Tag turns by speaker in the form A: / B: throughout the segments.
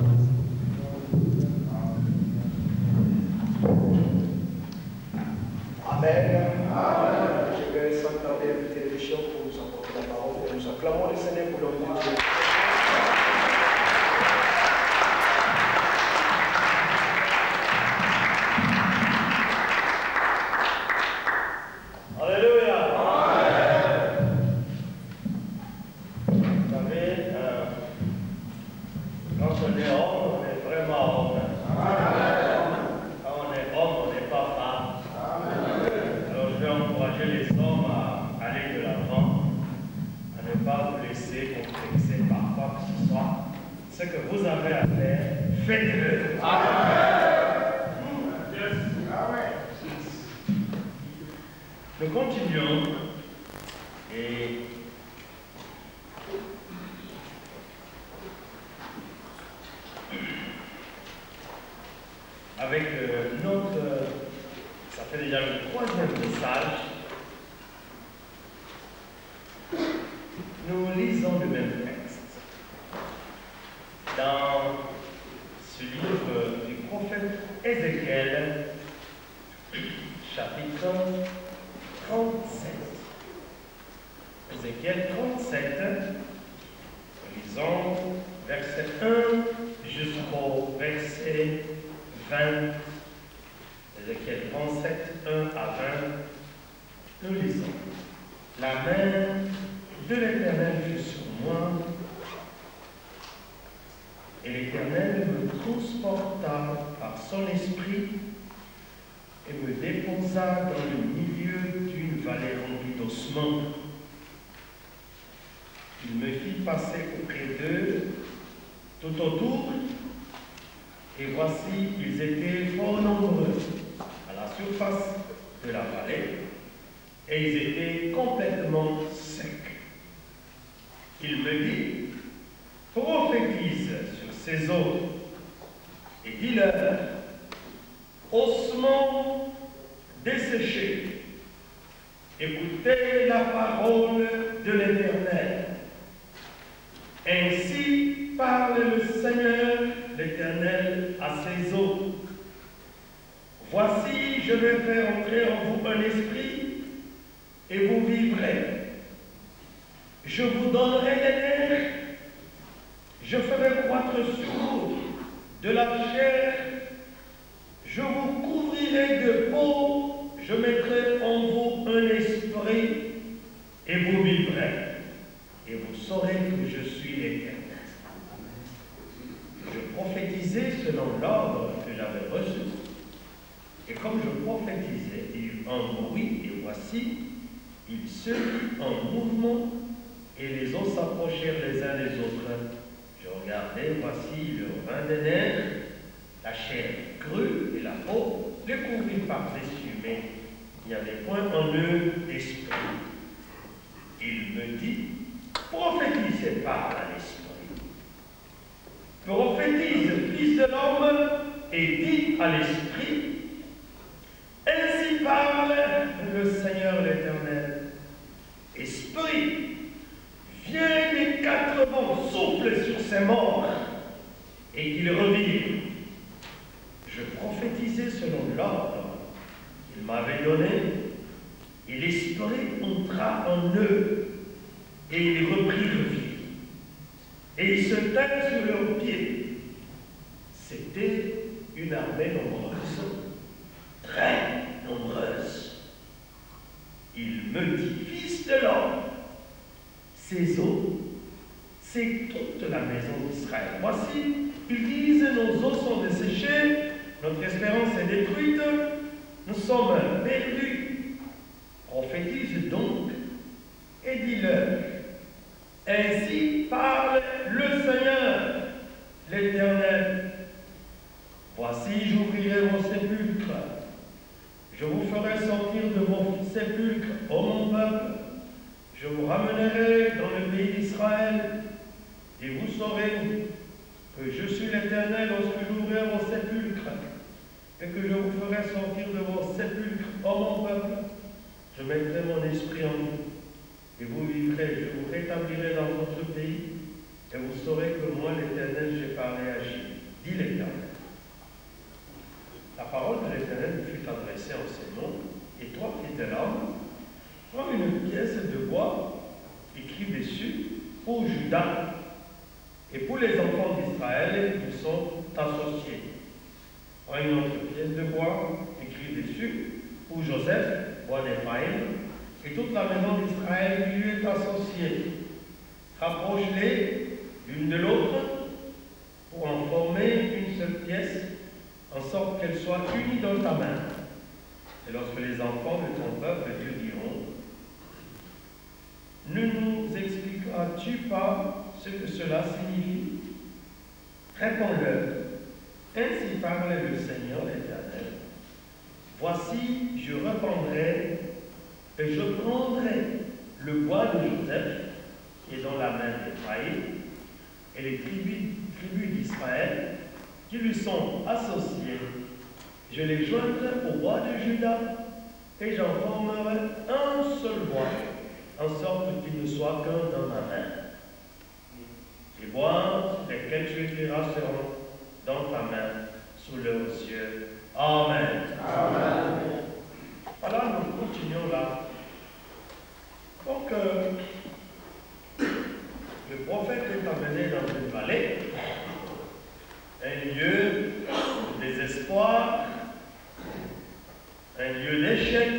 A: Amen. Amen. Je vais sans tarder inviter les chefs pour nous apporter la parole et nous acclamons le Seigneur pour l'homme de Dieu.
B: Ce que vous avez à faire, faites-le. Nous continuons et avec ça fait déjà le troisième message, nous lisons le même texte. Dans ce livre du prophète Ézéchiel, chapitre 37. Ézéchiel 37, lisons verset 1 jusqu'au verset 20. Ézéchiel 37, 1 à 20. Nous lisons. La main de l'Éternel fut sur moi, et l'Éternel me transporta par son esprit et me déposa dans le milieu d'une vallée remplie d'ossements. Il me fit passer auprès d'eux tout autour, et voici, ils étaient fort nombreux à la surface de la vallée, et ils étaient complètement secs. Il me dit, prophétise sur ces eaux, et dis-leur, ossements desséchés, écoutez la parole de l'Éternel. Ainsi parle le Seigneur, l'Éternel, à ces eaux. Voici, je vais faire entrer en vous un esprit, et vous vivrez. Je vous donnerai des nerfs, je ferai croître sur vous de la chair, je vous couvrirai de peau, je mettrai en vous un esprit, et vous vivrez, et vous saurez que je suis l'Éternel. Je prophétisais selon l'ordre que j'avais reçu, et comme je prophétisais, il y eut un bruit, et voici, il se mit en mouvement, et les os s'approchèrent les uns des autres. Je regardais, voici le vin des nerfs, la chair crue et la peau, les couvrit par-dessus, mais il n'y avait point en eux d'esprit. Il me dit, prophétisez par l'esprit. Prophétise, fils de l'homme, et dis à l'esprit, ainsi parle le Seigneur l'Éternel. Esprit, viens des quatre vents, souffle sur ces morts, et qu'ils revivent. Je prophétisais selon l'ordre qu'il m'avait donné, et l'esprit entra en eux, et ils reprirent vie. Et ils se tinrent sur leurs pieds. C'était une armée nombreuse, très nombreuse. Il me dit, fils de l'homme, ces eaux, c'est toute la maison d'Israël. Voici, ils disent, nos os sont desséchés, notre espérance est détruite, nous sommes perdus. Prophétise donc et dis-leur, ainsi parle le Seigneur, l'Éternel. Voici, j'ouvrirai vos sépulcres, je vous ferai sortir de vos sépulcres, ô mon peuple, je vous ramènerai dans le pays d'Israël, et vous saurez que je suis l'Éternel lorsque j'ouvrirai vos sépulcres, et que je vous ferai sortir de vos sépulcres, ô mon peuple. Je mettrai mon esprit en vous, et vous vivrez, je vous rétablirai dans votre pays, et vous saurez que moi, l'Éternel, j'ai parlé à Agir. prend une autre pièce de bois, écrit dessus, pour Joseph, bois d'Éphraïm, et toute la maison d'Israël qui lui est associée. Rapproche-les l'une de l'autre pour en former une seule pièce, en sorte qu'elle soit unie dans ta main. Et lorsque les enfants de ton peuple Dieu diront, ne nous expliqueras-tu pas ce que cela signifie? Réponds-leur, ainsi parle le Seigneur l'Éternel. Voici, je reprendrai et je prendrai le bois de Joseph, qui est dans la main d'Éphraïm, et les tribus d'Israël qui lui sont associées. Je les joindrai au bois de Juda, et j'en formerai un seul bois, en sorte qu'il ne soit qu'un dans ma main. Les bois sur lesquels tu écriras seront dans ta main, sous leurs yeux. Amen.
A: Amen.
B: Voilà, nous continuons là. Donc, le prophète est amené dans une vallée, un lieu de désespoir, un lieu d'échec,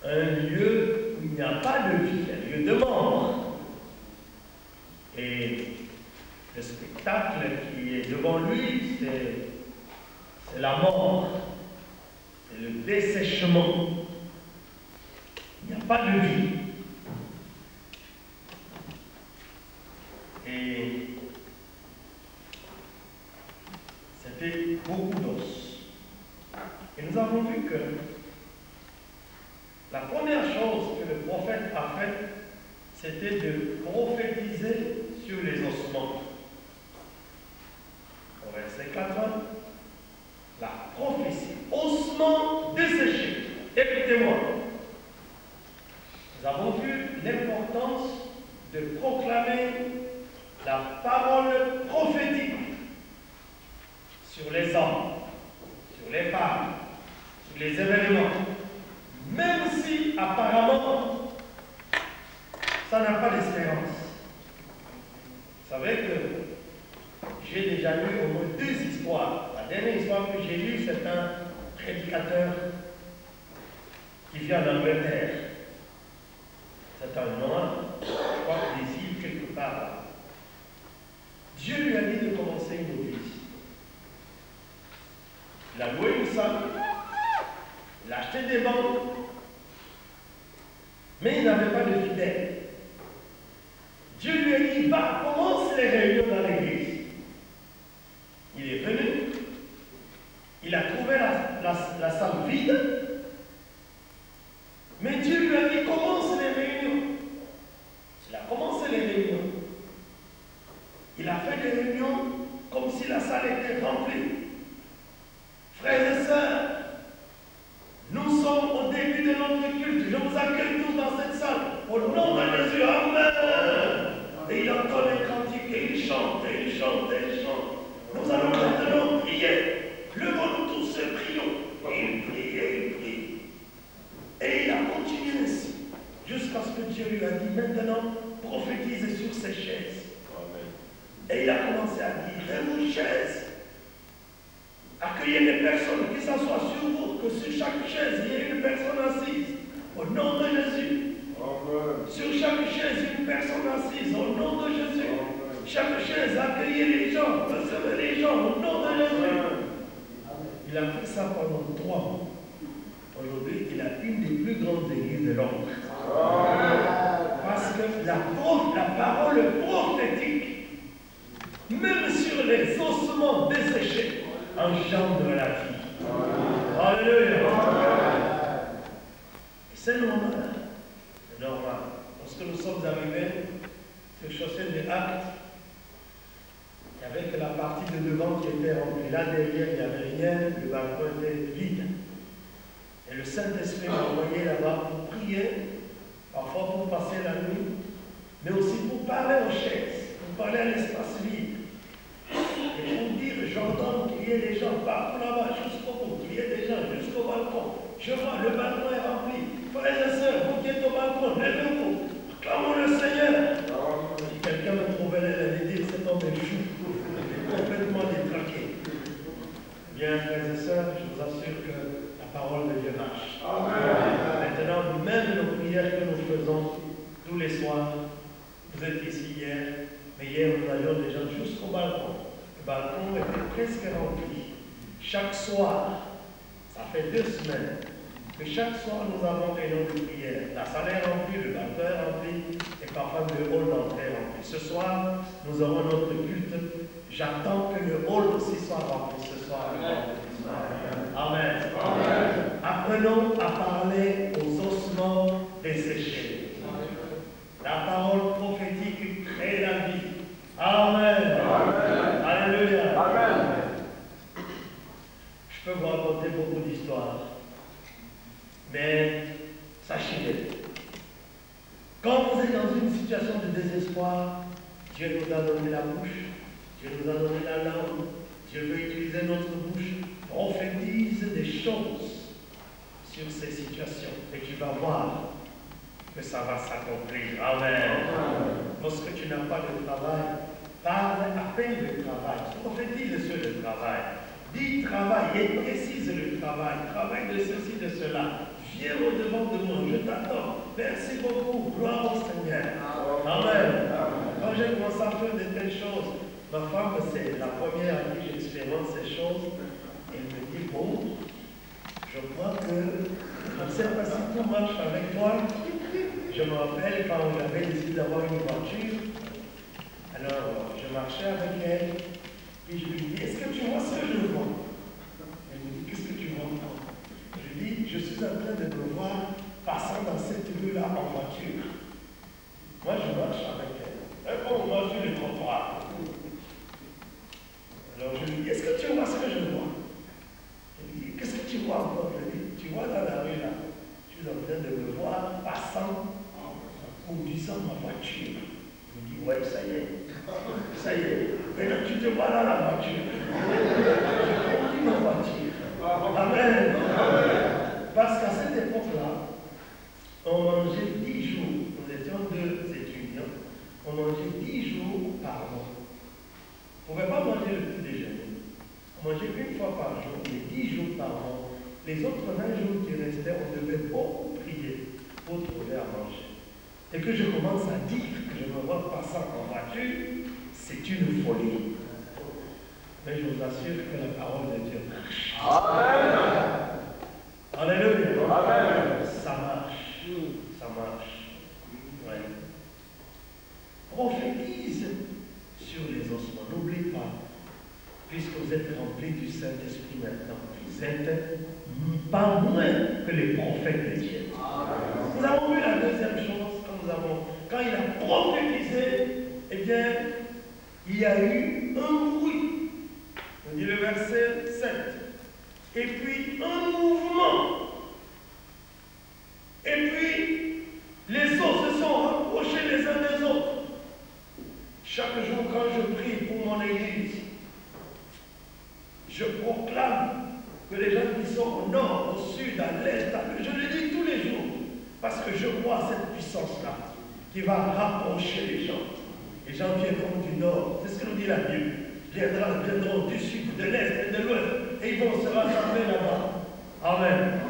B: un lieu où il n'y a pas de vie, un lieu de mort. Et le spectacle qui est devant lui, c'est la mort, c'est le dessèchement. Il n'y a pas de vie. Et c'était beaucoup d'os. Et nous avons vu que la première chose que le prophète a faite, c'était de prophétiser sur les ossements. Au verset 4, la prophétie, ossements desséchés. Écoutez-moi. Nous avons vu l'importance de proclamer la parole prophétique sur les hommes, sur les femmes, sur les événements, même si apparemment ça n'a pas d'espérance. Vous savez que j'ai déjà lu au moins 2 histoires. La dernière histoire que j'ai lue, c'est un prédicateur qui vient d'Angleterre. C'est un noir, je crois qu'il est quelque part là. Dieu lui a dit de commencer une église. Il a loué une salle, il a acheté des banques, mais il n'avait pas de fidèles. Dieu lui a dit, va, commence les réunions dans l'église. Il est venu, il a trouvé la salle vide, mais Dieu lui a dit, commence les réunions. Il a commencé les réunions. Il a fait des réunions comme si la salle était remplie. Frères et sœurs, nous sommes au début de notre culte. Je vous accueille tous dans cette salle. Au nom de Jésus, Amen. Et il entend les cantiques et il chante, et il chante, et il chante. Nous allons maintenant prier. Levons-nous tous et prions. Et il prie, et il prie. Et il a continué ainsi, jusqu'à ce que Dieu lui a dit, maintenant, prophétisez sur ces chaises. Et il a commencé à dire, levez-vous chaises. Accueillez les personnes qui s'assoient sur vous, que sur chaque chaise, il y ait une personne assise. Au nom de Jésus. Amen. Sur chaque chaise, une personne assise. Au nom de Jésus. Amen. Chaque chaise, accueillez les gens, recevez les gens. Au nom de Jésus. Amen. Il a fait ça pendant 3 mois. Aujourd'hui, il a une des plus grandes églises de Londres. Parce que la parole prophétique, même sur les ossements desséchés, engendre la vie. Alléluia. Et c'est normal. C'est normal. Lorsque nous sommes arrivés sur Chaussée des Actes, il n'y avait que la partie de devant qui était remplie. Là derrière, il n'y avait rien, le balcon était vide. Et le Saint-Esprit m'a envoyé là-bas pour prier, parfois pour passer la nuit, mais aussi pour parler aux chaises, pour parler à l'espace vide. Et pour dire, j'entends qu'il y ait des gens partout là-bas, jusqu'au bout, qu'il y ait des gens jusqu'au balcon. Je vois, le balcon est rempli. Frères et sœurs, vous qui êtes au balcon, levez-vous, acclamons le Seigneur. Si quelqu'un me trouvait là, il allait dire, cet homme est fou, il est complètement détraqué. Bien, frères et sœurs, je vous assure que la parole de Dieu marche. Maintenant, même nos prières que nous faisons tous les soirs, vous êtes ici hier, mais hier nous avions des gens jusqu'au balcon. Le balcon était presque rempli. Chaque soir, ça fait 2 semaines, que chaque soir nous avons des noms de prière. La salle est remplie, le balcon est rempli, et parfois le hall d'entrée est rempli. Ce soir, nous aurons notre culte. J'attends que le hall aussi soit rempli ce soir. Amen. Amen. Apprenons à parler aux ossements desséchés. La parole prophétique crée la vie. Amen. Amen. Alléluia. Amen. Je peux vous raconter beaucoup d'histoires. Mais sachez-le, quand vous êtes dans une situation de désespoir, Dieu nous a donné la bouche, Dieu nous a donné la langue, Dieu veut utiliser notre bouche, prophétise des choses sur ces situations. Et tu vas voir que ça va s'accomplir. Amen. Lorsque tu n'as pas de travail, parle à peine de travail, prophétise sur le travail. Dis travail et précise le travail, travail de ceci, de cela. Viens au-devant de moi, je t'attends. Merci beaucoup, gloire au Seigneur. Amen. Quand j'ai commencé à faire de telles choses, ma femme, c'est la première à qui j'expérimente ces choses. Elle me dit, bon, je crois que, je ne sais pas si tout marche avec toi. Je me rappelle quand j'avais décidé d'avoir une voiture. Alors, je marchais avec elle. Et je lui dis, est-ce que tu vois ce que je vois? Elle me dit, qu'est-ce que tu vois? Je lui dis, je suis en train de me voir passant dans cette rue-là en voiture. Moi, je marche avec elle. Elle prend moi sur le trottoir. Alors je lui dis, est-ce que tu vois ce que je vois? Elle me dit, qu'est-ce que tu vois encore? Je lui dis, tu vois dans la rue là, je suis en train de me voir passant en conduisant ma voiture. Je lui dis, ouais, ça y est. Ça y est. Maintenant tu te vois dans la voiture. Je conduis ma voiture. Amen. Parce qu'à cette époque-là, on mangeait 10 jours. Nous étions 2 étudiants. On mangeait 10 jours par mois. On ne pouvait pas manger le petit déjeuner. On mangeait une fois par jour, mais 10 jours par mois. Les autres 20 jours qui restaient, on devait beaucoup prier pour trouver à manger. Et que je commence à dire que je me vois passant en voiture, c'est une folie. Mais je vous assure que la parole de Dieu marche. Amen. Alléluia. Amen. Ça marche. Ça marche. Ouais. Prophétise sur les ossements. N'oublie pas, puisque vous êtes remplis du Saint-Esprit maintenant, vous êtes pas moins que les prophètes de Dieu. Nous avons vu la deuxième chose quand il a prophétisé, eh bien, il y a eu un bruit. On dit le verset 7. Et puis un mouvement. Et puis les os se sont rapprochés les uns des autres. Chaque jour quand je prie pour mon église, je proclame que les gens qui sont au nord, au sud, à l'est, je le dis tous les jours, parce que je crois à cette puissance-là, qui va rapprocher les gens. Les gens viendront du nord, c'est ce que nous dit la Bible, viendront du sud, de l'est et de l'ouest, et ils vont se rassembler là-bas. Amen.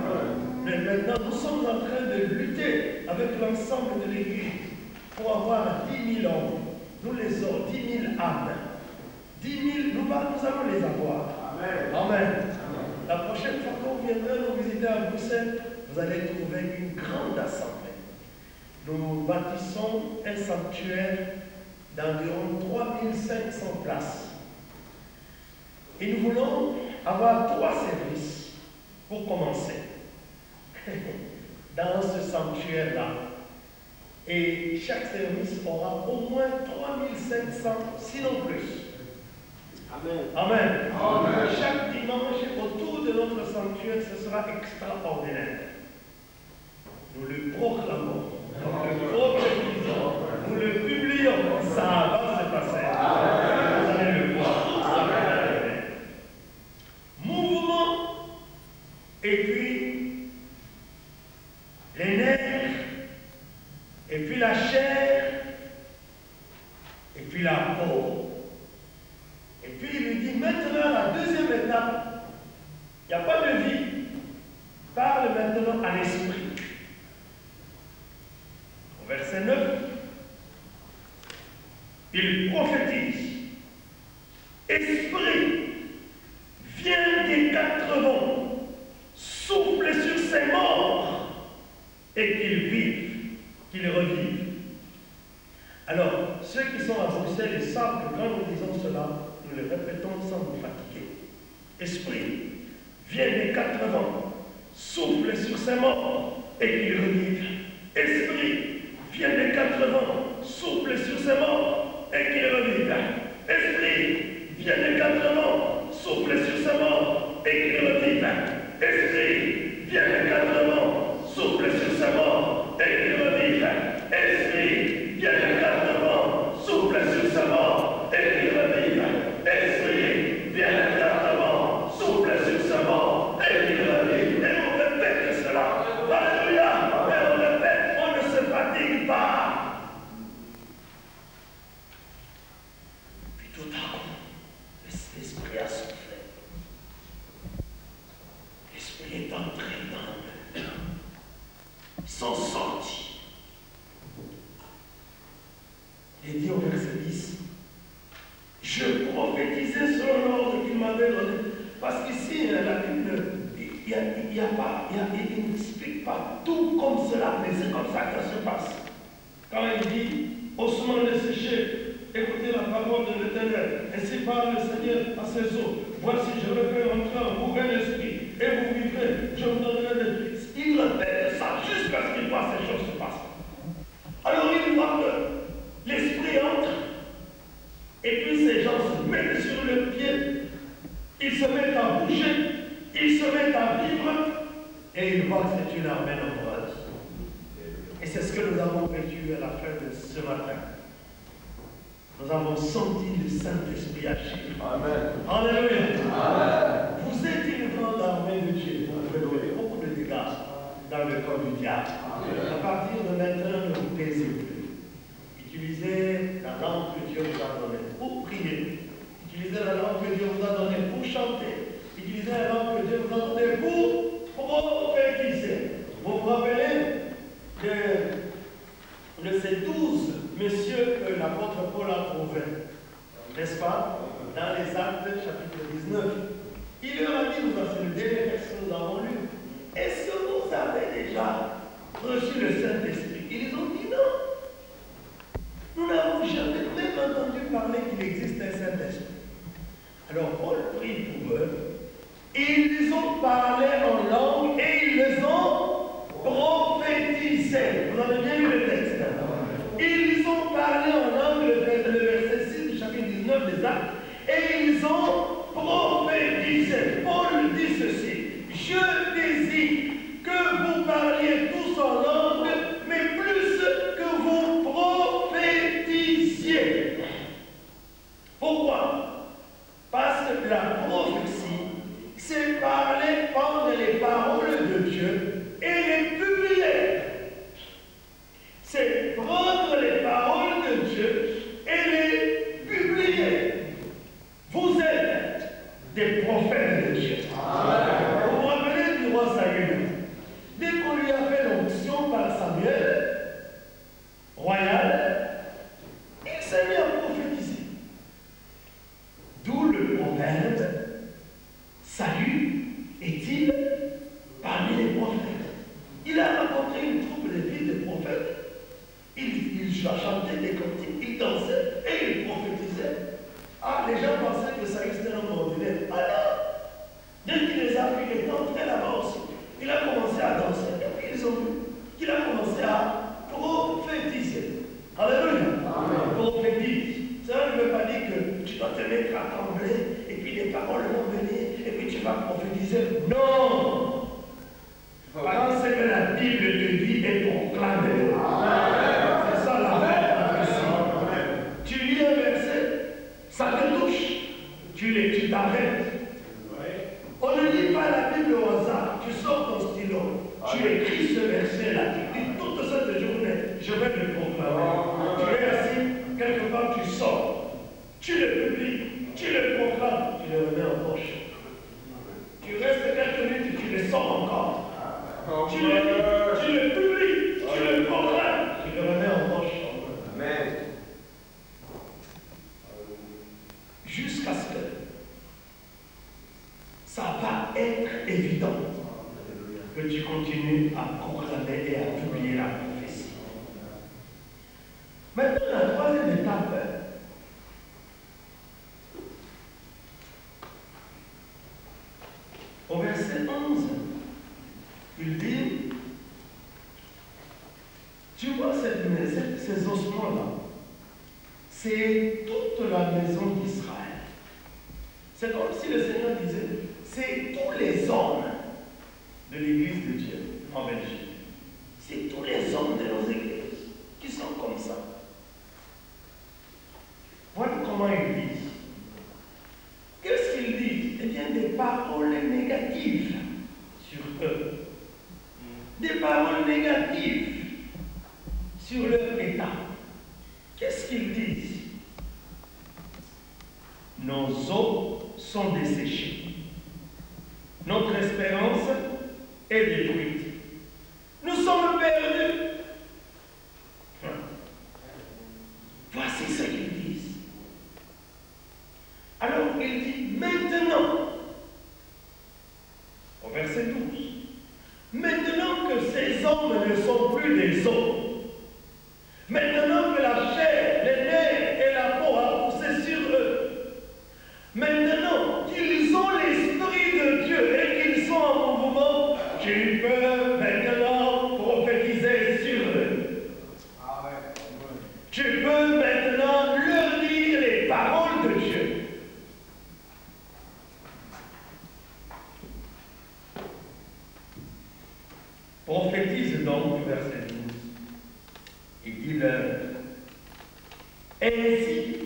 B: Mais maintenant, nous sommes en train de lutter avec l'ensemble de l'Église pour avoir 10 000 hommes. Nous les avons, 10 000 âmes. 10 000, nous allons les avoir. Amen. Amen. La prochaine fois qu'on viendra nous visiter à Bruxelles, vous allez trouver une grande assemblée. Nous bâtissons un sanctuaire d'environ 3500 places. Et nous voulons avoir 3 services pour commencer dans ce sanctuaire-là. Et chaque service aura au moins 3500, sinon plus. Amen. Amen. Amen. Chaque dimanche, autour de notre sanctuaire, ce sera extraordinaire. Nous le proclamons, nous le prophétisons, nous le publions. Ça va se passer. Amen. Vous allez le voir. Amen. Mouvement, et puis les nerfs, et puis la chair, et puis la peau. Et puis il lui dit, maintenant la deuxième étape, prophétise. Esprit, viens des 4 vents, souffle sur ces morts et qu'ils vivent, qu'ils revivent. Alors, ceux qui sont à Bruxelles, ils savent que quand nous disons cela, nous le répétons sans nous fatiguer. Esprit, viens des 4 vents, souffle sur ces morts et qu'ils revivent. Esprit, viens des 4 vents, souffle sur ces morts et qu'ils revivent. Esprit, viens des 4 vents, souffle sur ces morts et qu'ils revivent. Esprit, viens des 4 vents, souffle sur ces morts et qu'ils revivent. Esprit, viens des 4 vents, souffle sur ces morts et qu'ils revivent. Esprit, viens des 4 vents, souffle sur ces morts et qu'ils revivent. Et on répète cela. Alléluia. Et on répète, on ne se fatigue pas. Puis tout à coup, l'esprit a soufflé. L'esprit est entré dans eux. Ils sont sortis. Il dit au verset 10, je prophétisais selon l'ordre qu'il m'avait donné. Parce qu'ici, la Bible, il n'explique pas tout comme cela, mais c'est comme ça que ça se passe. Quand il dit, ossements desséchés, écoutez la parole de l'Éternel, ainsi parle le Seigneur à ses eaux. Voici, je refais entrer en vous un esprit, et vous vivrez, je vous donnerai des fils. Il répète ça jusqu'à ce qu'il voit ces choses se passer. Alors il voit que l'esprit entre, et puis ces gens se mettent sur le pied, ils se mettent à bouger, ils se mettent à vivre, et ils voient que c'est une armée nombreuse. Et c'est ce que nous avons vécu à la fin de ce matin. Nous avons senti le Saint-Esprit agir. Amen. Alléluia. Amen. Vous êtes une grande armée de Dieu. Vous faites beaucoup de dégâts dans le corps du diable. Amen. À partir de maintenant, ne vous taisez plus. Utilisez la langue que Dieu vous a donnée pour prier. Utilisez la langue que Dieu vous a donnée pour chanter. Utilisez la langue que Dieu vous a donnée pour prophétiser. Vous vous rappelez de ces 12 messieurs que l'apôtre Paul a trouvés, n'est-ce pas, dans les Actes, chapitre 19. Il leur a dit, nous avons le dernier verset que nous avons lu, est-ce que vous avez déjà reçu le Saint-Esprit? Ils ont dit non. Nous n'avons jamais même entendu parler qu'il existe un Saint-Esprit. Alors Paul prie pour eux, ils ont parlé en langue et ils les ont prophétisés. Vous avez bien lu le texte. Ils ont parlé en langue, le verset 6 du chapitre 19 des Actes, et ils ont prophétisé. Paul dit ceci, je désire que vous parliez tous en langue, mais plus que vous prophétisiez. Pourquoi? Parce que la prophétie, c'est parler prendre les paroles de Dieu et les publier. C'est prendre les paroles de Dieu et les publier. Vous êtes des prophètes de Dieu. Amen. Vous vous rappelez du roi Saül? Dès qu'on lui a fait l'onction par Samuel, royal, il s'est mis à prophétiser. D'où le proverbe, Saül est-il parmi les prophètes? Il a rencontré une troupe de filles de prophètes. Il chantait des cantiques, il dansait et il prophétisait. Ah, les gens pensaient que Saül c'était un homme ordinaire. Alors, dès qu'il les a vus, il est entré là-bas aussi. Il a commencé à danser. Et puis ils ont vu qu'il a commencé à prophétiser. Alléluia. Amen. Prophétise. Cela ne veut pas dire que tu dois te mettre à trembler et puis les paroles vont venir et puis tu vas prophétiser. Non! Quand c'est que la Bible te dit et proclame. C'est ça la vraie. Tu lis un verset, ça te touche, tu t'arrêtes. On ne lit pas la Bible au hasard, tu sors ton stylo, tu écris ce verset-là, tu dis toute cette journée, je vais le proclamer. Tu es assis, quelque part tu sors, tu le publies, tu le proclames, tu le remets en poche. Tu restes quelques minutes et tu le sors encore. Tu le publies, tu le proclames, tu le remets en poche. Amen. évident que tu continues à proclamer et à publier la prophétie. Maintenant, la troisième étape, au verset 11, il dit, tu vois ces ossements-là, c'est toute la maison d'Israël. C'est comme si le Seigneur disait, c'est tous les hommes de l'Église de Dieu en Belgique. C'est tous les hommes de nos églises qui sont comme ça. Voilà comment ils disent. Qu'est-ce qu'ils disent? Eh bien, des paroles négatives sur eux. Des paroles négatives sur leur état. Qu'est-ce qu'ils disent? Nos os sont desséchés. Notre espérance est détruite. Nous sommes perdus. Voici ce qu'ils disent. Alors il dit maintenant, au verset 12, maintenant que ces hommes ne sont plus des os, maintenant que la chair, les nerfs et la peau a poussé sur eux, maintenant qu'ils ont l'Esprit de Dieu et qu'ils sont en mouvement, tu peux maintenant prophétiser sur eux. Tu peux maintenant leur dire les paroles de Dieu. Prophétise donc, verset 12. Il dit leur, ainsi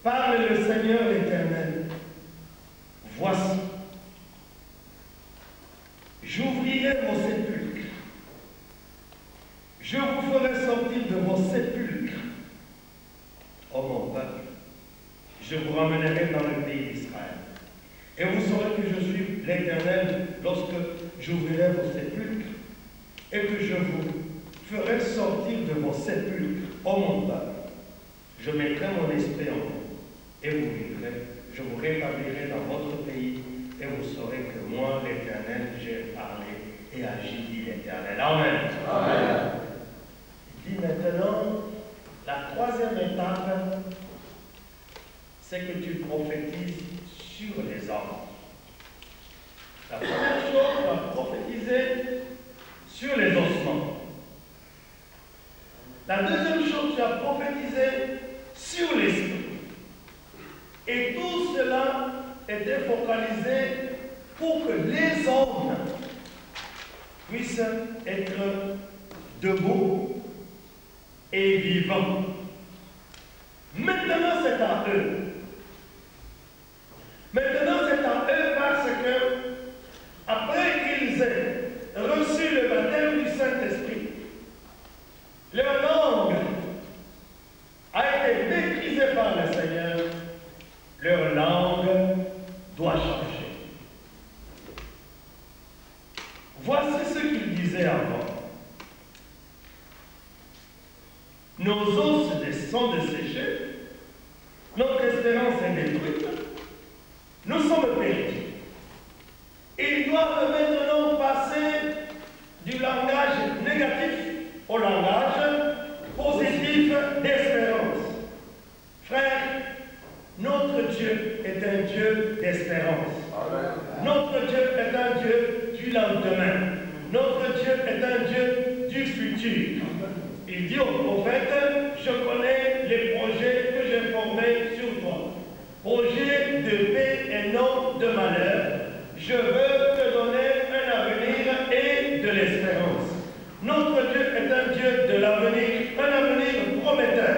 B: parle le Seigneur l'Éternel. Voici, j'ouvrirai vos sépulcres. Je vous ferai sortir de vos sépulcres. Ô mon peuple, je vous ramènerai dans le pays d'Israël. Et vous saurez que je suis l'Éternel lorsque j'ouvrirai vos sépulcres et que je vous ferai sortir de vos sépulcres. Ô mon peuple, je mettrai mon esprit en vous et vous vivrez. Je vous rétablirai dans votre pays et vous saurez que moi, l'Éternel, j'ai parlé et agi, dit l'Éternel. Amen. Amen. Il dit maintenant, la troisième étape, c'est que tu prophétises sur les hommes. La première chose, tu vas prophétiser sur les ossements. La deuxième chose, tu as prophétisé sur l'esprit. Et tout cela était focalisé pour que les hommes puissent être debout et vivants. Maintenant, c'est à eux. Maintenant, c'est à eux parce que, après qu'ils aient reçu le baptême du Saint-Esprit, leur langue a été maîtrisée par le Seigneur. Leur langue doit changer. Voici ce qu'il disait avant. Nos os sont desséchés, notre espérance est détruite, nous sommes perdus. Ils doivent maintenant passer du langage négatif au langage positif d'espérance. Frère, notre Dieu est un Dieu d'espérance. Notre Dieu est un Dieu du lendemain. Notre Dieu est un Dieu du futur. Il dit au prophète, je connais les projets que j'ai formés sur toi. Projets de paix et non de malheur. Je veux te donner un avenir et de l'espérance. Notre Dieu est un Dieu de l'avenir, un avenir prometteur.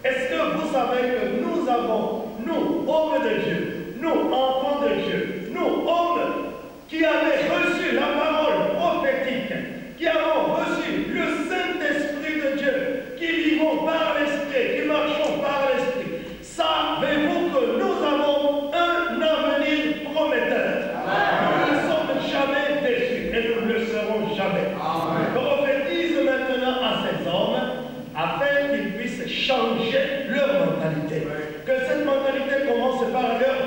B: Est-ce que vous savez que nous avons, nous, hommes de Dieu, nous, enfants de Dieu, nous, hommes qui avaient reçu la parole prophétique, qui avons reçu le Saint-Esprit de Dieu, qui vivons par l'Esprit, qui marchons par l'Esprit, savez-vous que nous avons un avenir prometteur? Nous ne sommes jamais déçus et nous ne le serons jamais. Prophétise maintenant à ces hommes afin qu'ils puissent changer leur mentalité. Que cette mentalité commence par leur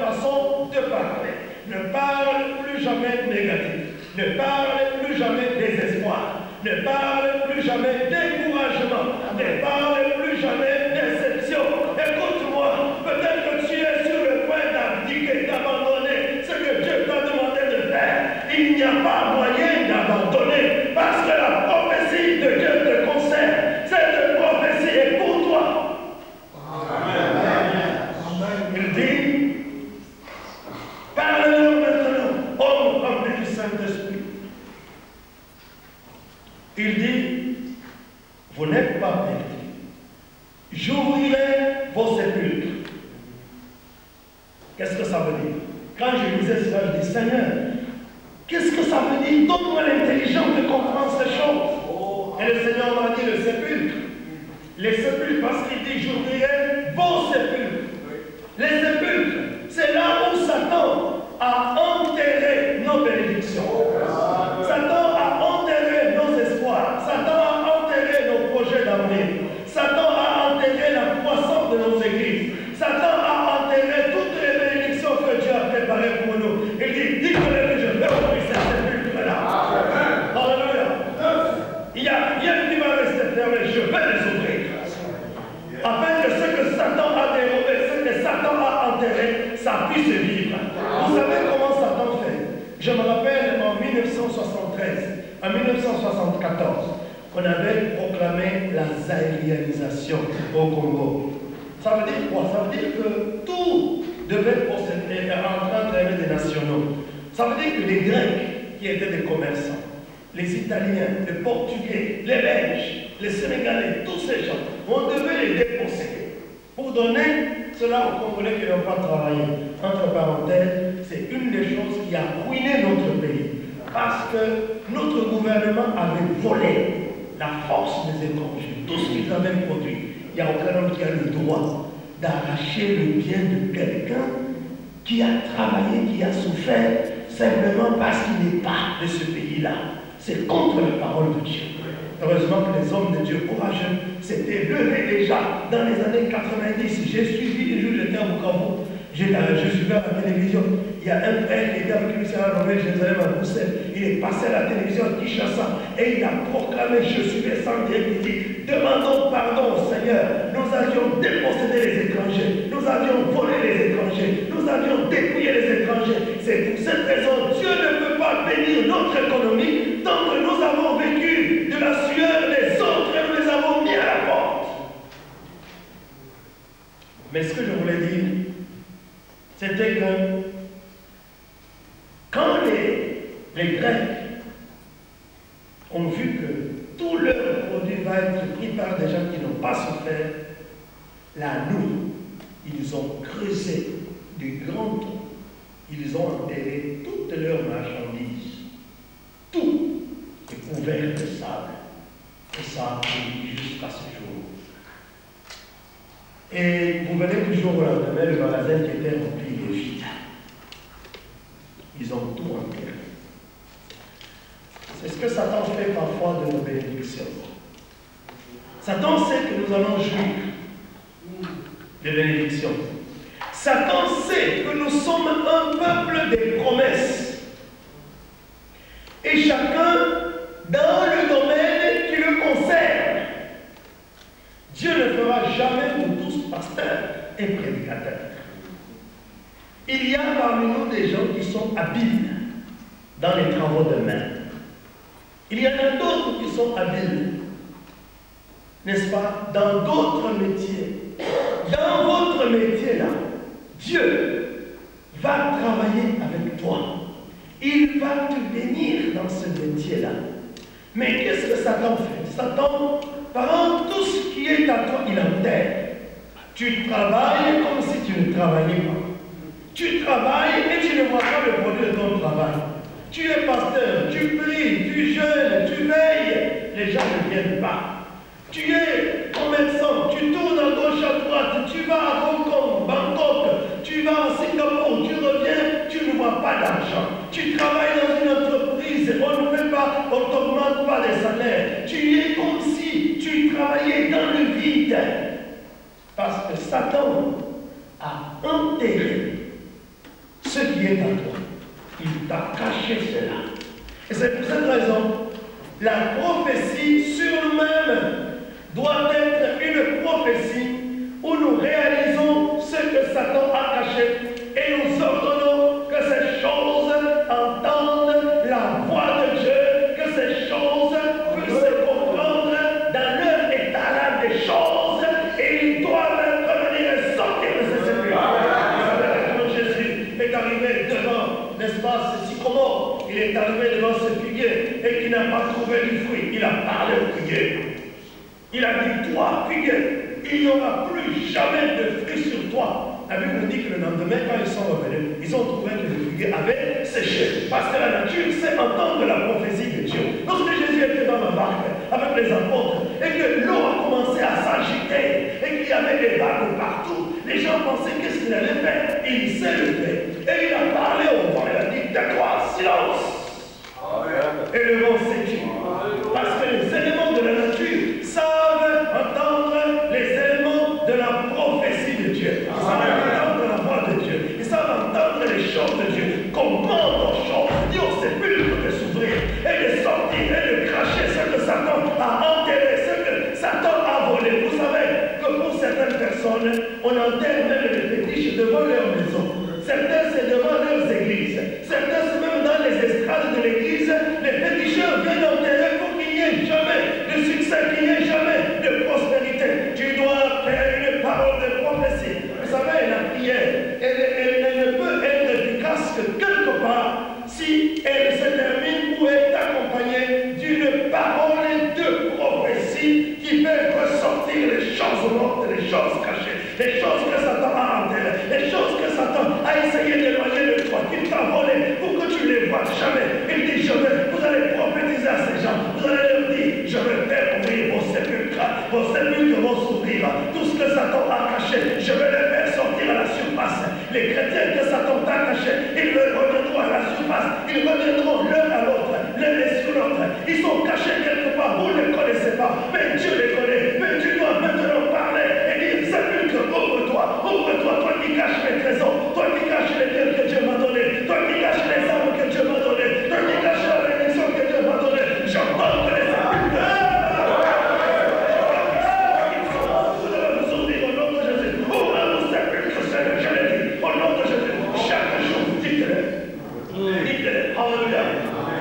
B: Ne parle plus jamais désespoir. Ne parle plus jamais découragement. Ne parle plus jamais déception. Écoute-moi, peut-être que tu es sur le point d'abdiquer, d'abandonner ce que Dieu t'a demandé de faire. Il n'y a pas moyen d'abandonner parce que la prophétie de Dieu te concerne. Cette prophétie est pour toi. Amen. Il dit, parle-leur maintenant, homme rempli du Saint-Esprit. Il dit, vous n'êtes pas perdus. J'ouvrirai vos sépulcres. Qu'est-ce que ça veut dire? Quand je lisais cela, je dis, Seigneur, qu'est-ce que ça veut dire? Donne-moi l'intelligence de comprendre ces choses. Et le Seigneur m'a dit, le sépulcre. Les sépulcres, parce qu'il dit, j'ouvrirai vos sépulcres. Les sépulcres, c'est là où Satan a enterré nos bénédictions. Satan a enterré nos espoirs. Satan a enterré nos projets d'avenir. Satan a enterré la croissance de nos églises. Satan a enterré toutes les bénédictions que Dieu a préparées pour nous. Il dit, dites-le que je vais ouvrir cette sépulcre-là. Alléluia. Il n'y a rien qui va rester fermé. Je vais les ouvrir. Afin que ce que Satan a dérobé, ce que Satan a enterré, ça puisse vivre. Vous savez comment Satan fait? Je me rappelle en 1973, en 1974, on avait proclamé la zaïrianisation au Congo. Ça veut dire quoi? Ça veut dire que tout devait entrer des nationaux. Ça veut dire que les Grecs, qui étaient des commerçants, les Italiens, les Portugais, les Belges, les Sénégalais, tous ces gens, on devait les déposséder pour donner cela aux Congolais qui n'ont pas travaillé. Entre parenthèses, c'est une des choses qui a ruiné notre pays. Parce que notre gouvernement avait volé la force des étrangers, tout ce qu'ils avaient produit. Il n'y a aucun homme qui a le droit d'arracher le bien de quelqu'un qui a travaillé, qui a souffert, simplement parce qu'il n'est pas de ce pays-là. C'est contre la parole de Dieu. Heureusement que les hommes de Dieu courageux s'étaient levés déjà dans les années 90. J'ai suivi, un jour j'étais à Bukavu, je suivais à la télévision. Il y a un frère qui était avec lui à la Jérusalem à Bruxelles. Il est passé à la télévision à Kinshasa et il a proclamé, je suis descendu et il dit, demandons pardon au Seigneur. Nous avions dépossédé les étrangers, nous avions volé les étrangers, nous avions dépouillé les étrangers. C'est pour cette raison, Dieu ne peut pas bénir notre économie tant que nous avons vécu de la sueur des autres et nous les avons mis à la porte. Mais ce que je voulais dire, c'était que quand les Grecs ont vu que tout leur produit va être pris par des gens qui n'ont pas souffert, là, nous, ils ont creusé des grands trous. Ils ont enterré toutes leurs marchandises. Tout est couvert de sable. Et ça a pris jusqu'à ce jour. Et vous venez du jour au lendemain, le magasin qui était rempli de vide. Ils ont tout enterré. C'est ce que Satan fait parfois de nos bénédictions. Satan sait que nous allons jouir des bénédictions. Satan sait que nous sommes un peuple des promesses. Et chacun dans le domaine qui le concerne. Dieu ne fera jamais de tous pasteurs et prédicateurs. Il y a parmi nous des gens qui sont habiles dans les travaux de main. Il y en a d'autres qui sont habiles, n'est-ce pas, dans d'autres métiers. Dans votre métier là, Dieu va travailler avec toi. Il va te bénir dans ce métier-là. Mais qu'est-ce que Satan fait? Satan prend tout ce qui est à toi, il enterre. Tu travailles comme si tu ne travaillais pas. Tu travailles et tu ne vois pas le produit de ton travail. Tu es pasteur, tu pries, tu jeûnes, tu veilles. Les gens ne viennent pas. Tu es commerçant, tu tournes à gauche, à droite, tu vas à Hong Kong, Bangkok, tu vas à Singapour, tu reviens, tu ne vois pas d'argent. Tu travailles dans une entreprise, on ne fait pas, on ne t'augmente pas les salaires. Tu es comme si tu travaillais dans le vide. Parce que Satan a enterré ce qui est à toi. Il t'a caché cela. Et c'est pour cette raison, la prophétie sur nous-mêmes doit être une prophétie où nous réalisons ce que Satan a caché et nous ordonnons que ces choses entendent la voix de Dieu, que ces choses puissent se comprendre dans leur état là des choses et ils doivent revenir et sortir de ces sépulcres. Jésus est arrivé devant, n'est-ce pas, ce sycomore, il est arrivé devant ce figuier et qu'il n'a pas trouvé du fruit, il a parlé au figuier. Il a dit, toi, figuier, il n'y aura plus jamais de fruits sur toi. La Bible dit que le lendemain, quand ils sont revenus, ils ont trouvé que le figuier avait séché. Parce que la nature sait entendre la prophétie de Dieu. Lorsque Jésus était dans la barque avec les apôtres et que l'eau a commencé à s'agiter et qu'il y avait des vagues partout, les gens pensaient qu'est-ce qu'il allait faire. Il s'est levé et il a parlé au vent. Il a dit, tais-toi, silence. Et le vent s'est tué. Parce que les éléments de la nature savent entendre les éléments de la prophétie de Dieu. Ils savent entendre la voix de Dieu. Ils savent entendre les choses de Dieu. Commande aux choses, dit au sépulcre de s'ouvrir et de sortir et de cracher ce que Satan a enterré, ce que Satan a volé. Vous savez que pour certaines personnes, on enterre même les fétiches devant leur maison. Certains, c'est devant leurs églises. Certains, c'est même dans les estrades de l'église. Les féticheurs viennent enterrer pour qu'il n'y ait jamais de succès, qu'il n'y ait jamais de prospérité. Tu dois faire une parole de prophétie. Vous savez, la prière, elle ne peut être efficace que quelque part si elle se termine ou est accompagnée d'une parole de prophétie qui fait ressortir les choses mortes, les choses cachées, les choses que Satan a enterrées, les choses que Satan a essayé d'éloigner de toi, qu'il t'a volé pour que tu ne les vois jamais. Il dit jamais, vous allez prophétiser à ces gens, vous allez leur dire, je vais faire ouvrir vos sépulcres vont s'ouvrir. Tout ce que Satan a caché, je vais les faire sortir à la surface. Les chrétiens que Satan t'a cachés, ils reviendront à la surface, ils reviendront l'un à l'autre, l'un sur l'autre. Ils sont cachés quelque part, vous ne les connaissez pas, mais Dieu les connaît. Mais tu dois maintenant parler et dire, sépulcre, ouvre-toi, toi qui caches les trésors, toi qui caches les biens que Dieu m'a donné, toi qui caches les armes que Dieu m'a donné, toi qui caches la bénédiction que Dieu m'a donnée. J'entends que les sépulcres. Vous devez vous ouvrir au nom de Jésus. Ouvre vos sépulcres, Seigneur, je l'ai dit, au nom de Jésus. Chaque jour, dites-le. Dites-le. Alléluia.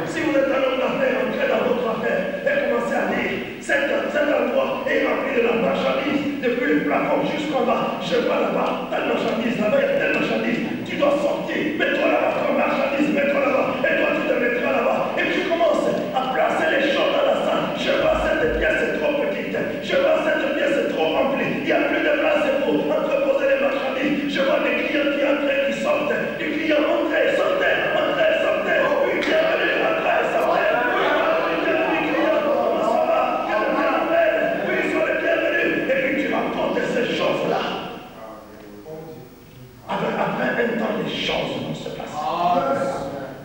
B: Si vous êtes un homme d'affaires, entrez dans votre affaire et commencez à dire, cet endroit est rempli de la marchandise, depuis le plafond jusqu'en bas. Je vois là-bas, telle marchandise, là-bas, il y a telle marchandise. Tu dois sortir, mets-toi là-bas, comme marchandise, mets-toi là-bas, et toi tu te mettras là-bas. Et tu commences à placer les choses dans la salle. Je vois cette pièce est trop petite, je vois cette pièce est trop remplie, il n'y a plus de place pour entreposer les marchandises. Je vois des clients qui entrent et qui sortent, des clients entrent, sortent, entrent, sortent. Oui, bienvenue, entrent, sortent. Ces choses-là, après un temps, les choses vont se passer.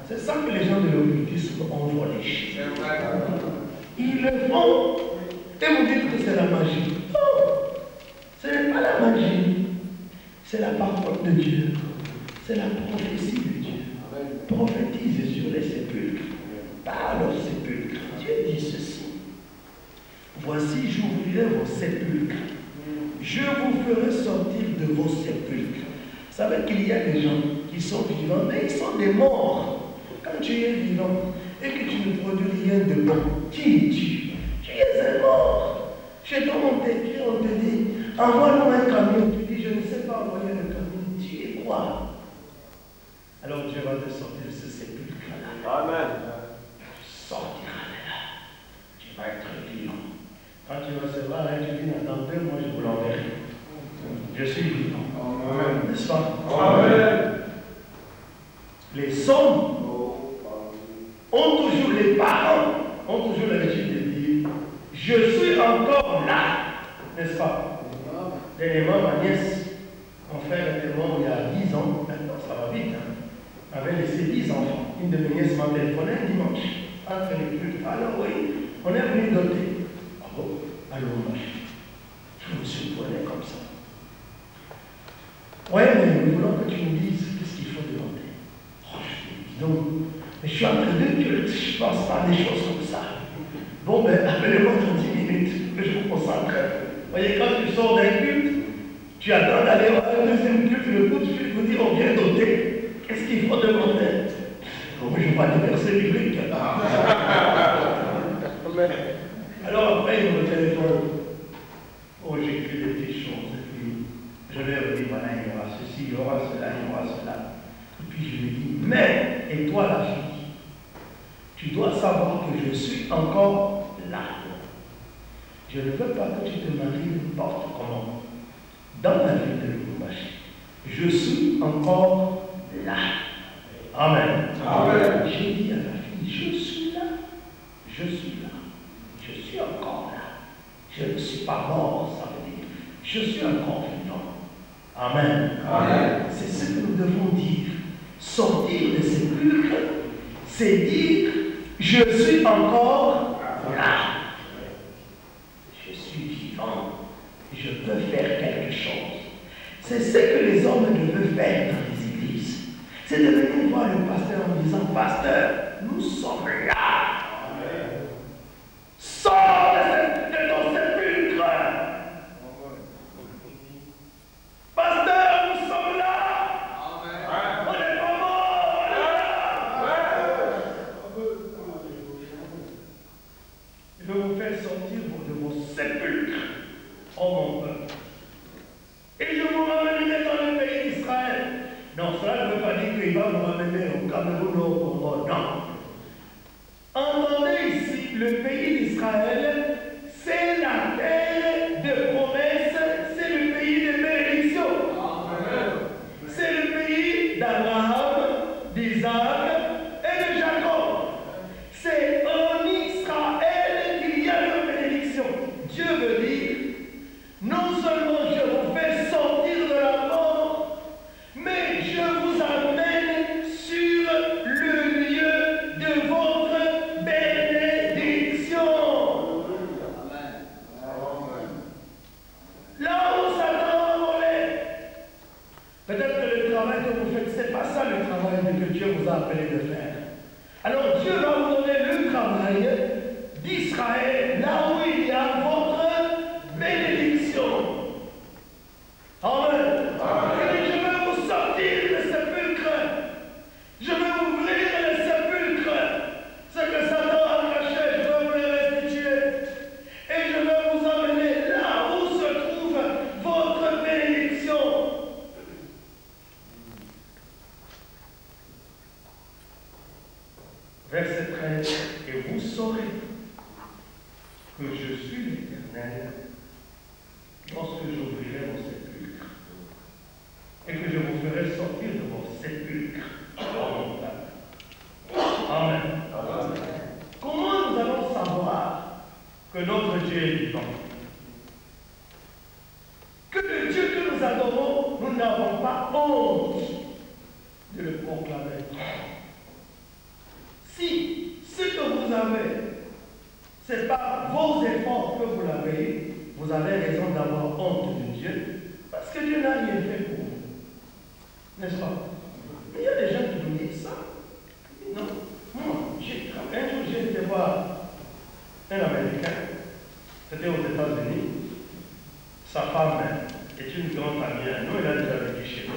B: C'est ça que les gens de l'occultisme ont volé. Ils le font et vous dites que c'est la magie. Non, ce n'est pas la magie, c'est la parole de Dieu, c'est la prophétie de Dieu. Prophétise sur les sépulcres, parle aux sépulcres. Dieu dit ceci: voici, j'ouvrirai vos sépulcres. Je vous ferai sortir de vos sépulcres. Vous savez qu'il y a des gens qui sont vivants, mais ils sont des morts. Quand tu es vivant et que tu ne produis rien de bon, qui es-tu? Tu es un mort. Chez toi, on t'écrit, on te dit, envoie-nous un camion. Tu dis, je ne sais pas envoyer le camion. Tu es quoi? Alors Dieu va te sortir de ce sépulcre-là. Amen. Tu sortiras de là. Tu vas être vivant. Quand tu recevras un divin, dans 2 mois, je vous l'enverrai. Je suis vivant. N'est-ce pas? Amen. Les hommes ont toujours, les parents ont toujours l'habitude de dire, je suis encore là. N'est-ce pas? Dernièrement, ma nièce, mon frère était mort il y a 10 ans. Maintenant, ça va vite. Avait laissé 10 enfants. Une de mes nièces m'a téléphoné un dimanche. Entre les cultes. Alors oui, on est venu doter. Alors, je me suis poigné comme ça. Ouais, mais nous voulons que tu nous dises qu'est-ce qu'il faut demander. Oh, je dis, donc,
A: Mais je suis en train de dire que je ne pense pas à des choses comme ça. Bon, ben, appelez-moi dans 10 minutes, que je vous concentre. Vous voyez, quand tu sors d'un culte, tu attends d'aller voir un deuxième culte, le coup de fil vous dit, on vient d'ôter. Qu'est-ce qu'il faut demander? Bon, je ne vais pas des versets bibliques. Alors après, il me téléphone. Oh, j'écris des petites choses, et puis je leur dis, voilà, il y aura ceci, il y aura cela, il y aura cela. Et puis je lui dis, mais, et toi la fille, tu dois savoir que je suis encore là. Je ne veux pas que tu te maries n'importe comment. Dans la vie de Lubumbashi, je suis encore là. Amen. Amen. J'ai dit à la fille, je suis là. Je suis là. Je suis encore là. Je ne suis pas mort, ça veut dire. Je suis encore vivant. Amen. Amen. C'est ce que nous devons dire. Sortir de sépulcre, c'est dire, je suis encore là. Je suis vivant. Je peux faire quelque chose. C'est ce que les hommes devaient faire dans les églises. C'est de venir voir le pasteur en disant, pasteur, nous sommes là. Amen. Sors de ton sépulcre. Pasteur, nous sommes là. Amen. On est pas morts, on est là. Je vais vous faire sortir de vos sépulcres, oh mon peuple. Et je vous ramènerai dans le pays d'Israël. Non, cela ne veut pas dire qu'il va vous ramener au Cameroun ou au Congo. Non. Entendez ici, le pays d'Israël, c'est la terre de promesse, c'est le pays de bénédiction. C'est le pays d'Abraham, d'Isaac et de Jacob. C'est en Israël qu'il y a la bénédiction. Dieu veut dire, non seulement je vous fais sortir de la mort, mais je vous amène sur le lieu de votre bénédiction. Là où Satan va voler. Peut-être que le travail que vous faites, ce n'est pas ça le travail que Dieu vous a appelé de faire. Alors Dieu va vous donner le travail d'Israël, là où il y a votre bénédiction. Amen. Amen. Je veux vous sortir de sépulcre. Je veux ouvrir le sépulcre. Ce que Satan a caché, je veux vous le restituer. Et je veux vous emmener là où se trouve votre bénédiction. Verset 13. Et vous saurez que je suis l'Éternel lorsque j'ouvrirai vos sépulcres et que je vous ferai sortir de vos sépulcres en mon peuple. Amen. Amen. Comment nous allons savoir que notre Dieu est vivant? Que le Dieu que nous adorons, nous n'avons pas honte de le proclamer. Si ce que vous avez, ce n'est pas vos efforts que vous l'avez, vous avez raison d'avoir honte de Dieu, parce que Dieu n'a rien fait pour vous. N'est-ce pas? Mais il y a des gens qui nous disent ça. Non. Moi, un jour, j'ai été voir un Américain. C'était aux États-Unis. Sa femme est une grande amie à nous. Elle a déjà vécu chez nous.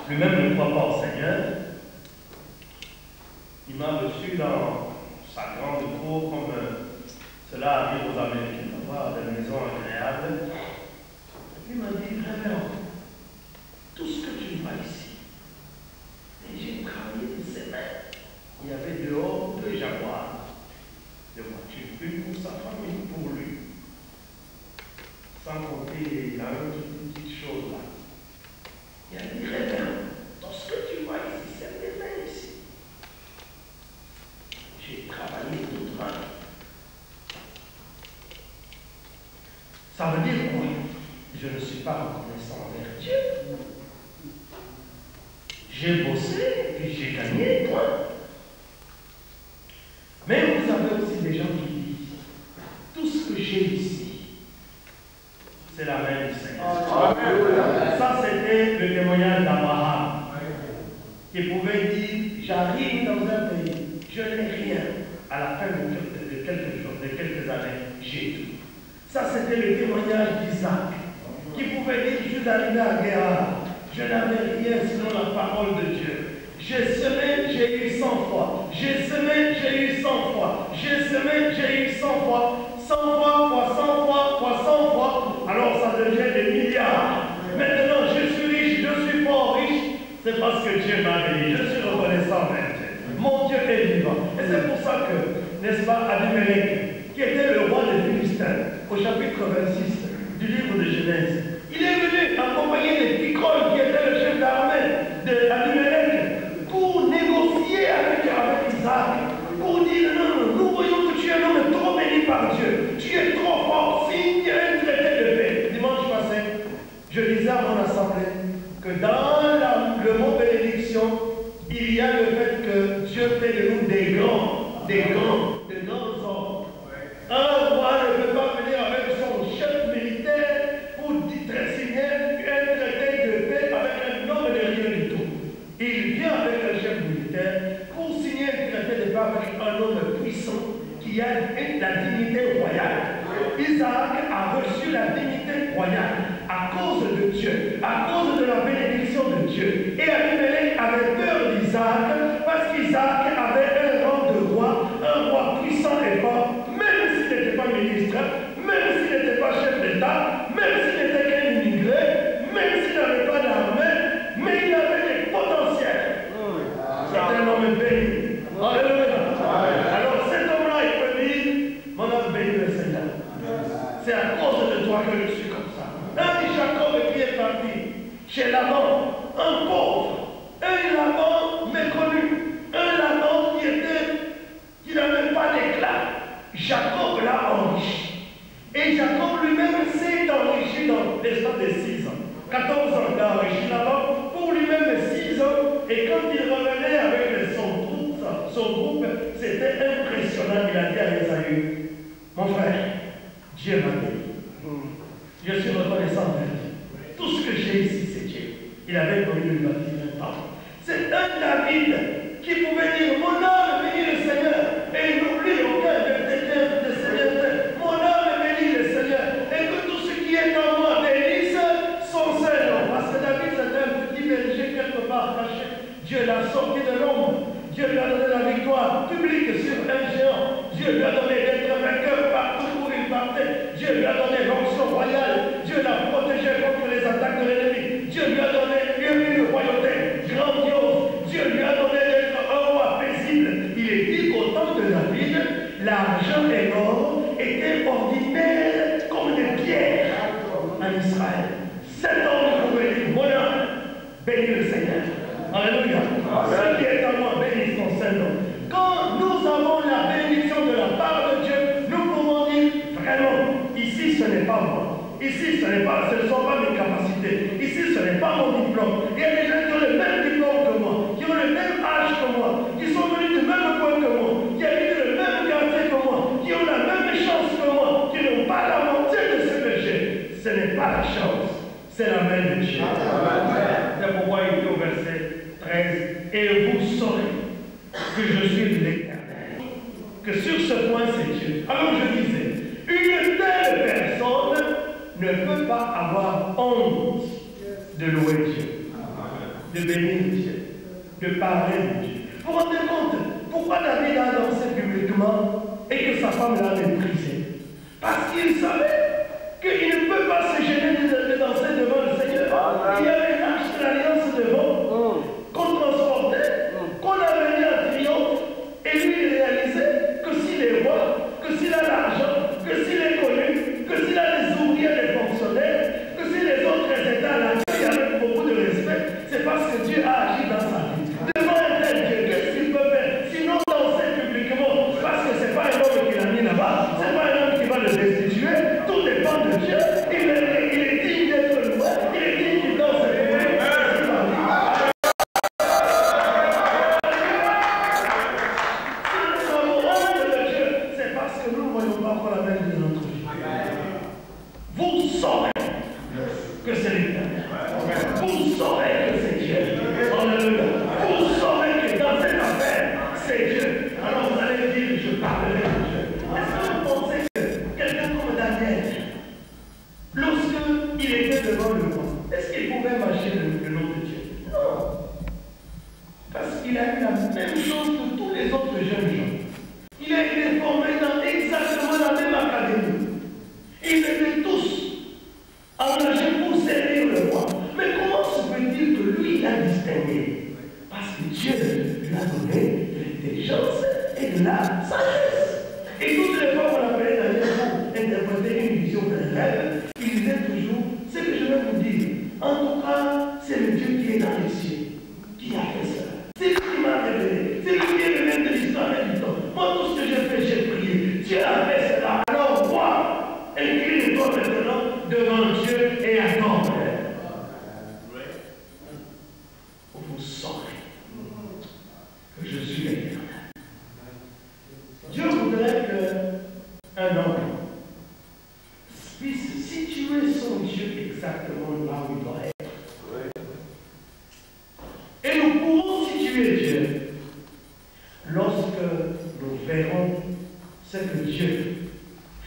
A: Lui-même ne croit pas au Seigneur. Il m'a reçu dans sa grande cour comme cela arrive aux Américains, d'avoir des maisons agréables. Et puis il m'a dit, vraiment, tout ce que tu vois ici, et j'ai travaillé de ses mains. Il y avait dehors 2 jaguars de voitures, une pour sa femme et une pour lui. Sans compter la petite chose là. Il a dit, révérend, tout ce que tu vois ici, c'est mes mains ici. J'ai travaillé toute ma vie. Ça veut dire quoi? Je ne suis pas reconnaissant envers Dieu. J'ai bossé, puis j'ai gagné, point. Mais vous avez aussi des gens qui disent, tout ce que j'ai ici, c'est la main du Seigneur. Amen. l'Éternel, j'ai tout. Ça, c'était le témoignage d'Isaac, qui pouvait dire, je suis arrivé à Guérard, je n'avais rien sinon la parole de Dieu. J'ai semé, j'ai eu 100 fois. J'ai semé, j'ai eu 100 fois. J'ai semé, j'ai eu 100 fois. 100 fois, fois 100 fois, fois 100 fois. Alors ça devient des milliards. Maintenant, je suis riche, je suis fort riche. C'est parce que Dieu m'a béni. Je suis reconnaissant envers Dieu. Mon Dieu est vivant. Et c'est pour ça que, n'est-ce pas, Abimelech, qui était le roi des Philistins, au chapitre 26 du livre de Genèse, il est venu accompagner les Phicol, qui était le chef d'armée d'Abimelech, pour négocier avec Isaac, pour dire non, nous voyons que tu es un homme trop béni par Dieu, tu es trop fort, signe un traité de paix. Dimanche passé, je disais à mon assemblée que dans le mot bénédiction, il y a le fait que Dieu fait de nous des grands hommes. Un roi ne peut pas venir avec son chef militaire pour signer un traité de paix avec un homme de rien du tout. Il vient avec un chef militaire pour signer un traité de paix avec un homme puissant qui a la dignité royale. Isaac a reçu la dignité royale à cause de Dieu, à cause de la bénédiction de Dieu. Et Abimelech avait peur d'Isaac parce qu'Isaac avait un rang de roi, un roi puissant et fort, même s'il n'était pas ministre, même s'il n'était pas chef d'État, même s'il n'était qu'un immigré, même s'il n'avait pas d'armée, mais il avait des potentiels. C'est un homme béni. Alléluia. Alors cet homme-là, il peut dire, mon homme béni le Seigneur. C'est à cause de toi que je suis comme ça. Un dit Jacob qui est parti chez Laban, un pauvre, un Laban méconnu, un Laban qui n'avait pas d'éclat. Jacob l'a enrichi. Et Jacob lui-même s'est enrichi dans l'espace de 6 ans. 14 ans, il a enrichi Laban, pour lui-même 6 ans. Et quand il revenait avec son groupe, c'était impressionnant. Il a dit à Esaü, mon frère, Dieu m'a béni. Je suis reconnaissant envers Dieu. Tout ce que j'ai ici, c'est Dieu. Il avait connu le baptême d'un temps. C'est un David qui pouvait dire, mon âme bénit le Seigneur. Et il n'oublie aucun de Seigneur. Mon âme bénit le Seigneur. Et que tout ce qui est en moi bénisse son Seigneur. Parce que David, c'était un petit berger quelque part caché. Dieu l'a sorti de l'ombre. Dieu lui a donné la victoire publique sur un géant. Dieu lui a donné d'être vainqueur partout où il partait. Dieu lui a donné l'onction royale. Dieu l'a protégé contre les attaques de l'ennemi. Dieu lui a donné une royauté grandiose. Dieu lui a donné d'être un roi paisible. Il est dit qu'au temps de David, l'argent et l'or étaient ordinaires comme des pierres en Israël. Cet homme pouvait dire, mon âme, bénis le Seigneur. Alléluia. Ce qui est en moi, bénis son Saint-Nom. Quand nous avons la bénédiction de la part de Dieu, nous pouvons dire vraiment, ici ce n'est pas moi. Ici ce ne sont pas mes capacités. Ici ce n'est pas mon diplôme. Il y a des gens qui ont le même diplôme que moi, qui ont le même âge que moi, qui sont venus du même point que moi, qui habitent le même quartier que moi, qui ont la même chance que moi, qui n'ont pas la moitié de ce que j'ai. Ce n'est pas la chance, c'est la main de Dieu. C'est pourquoi il dit au verset 13, et vous saurez que je suis l'Éternel. Que sur ce point c'est Dieu. Alors je disais, une telle personne ne peut pas avoir honte de louer Dieu, de bénir Dieu, de parler de Dieu. Vous vous rendez compte pourquoi David a dansé publiquement et que sa femme l'a méprisé? Parce qu'il savait qu'il ne peut pas se gêner de danser devant le Seigneur. Il y avait l'arche de l'alliance devant, qu'on transportait, qu'on amenait en triomphe, et lui il réalisait que s'il est roi, que s'il a l'argent, que s'il est connu, que s'il a des ouvriers, des fonctionnaires, que si les autres États l'accueillent avec beaucoup de respect, c'est parce que Dieu a agi dans sa vie. Devant un tel Dieu, qu'est-ce qu'il peut faire? Sinon danser publiquement, parce que ce n'est pas un homme qui l'a mis là-bas, ce n'est pas un homme qui va le destituer. est là, ça reste. Et toutes les fois qu'on appelait Daniel pour interpréter une vision d'un rêve, il disait toujours, ce que je vais vous dire, en tout cas, c'est le Dieu qui est dans les cieux, qui a fait cela. C'est lui qui m'a révélé, c'est lui qui est le même de l'histoire et du temps. Moi, tout ce que j'ai fait, j'ai prié. Dieu a fait cela, alors moi, incline-toi maintenant devant Dieu et attends. Vous saurez que je suis l'Éternel. Dieu voudrait qu'un homme puisse situer son Dieu exactement là où il doit être. Et nous pourrons situer Dieu lorsque nous verrons ce que Dieu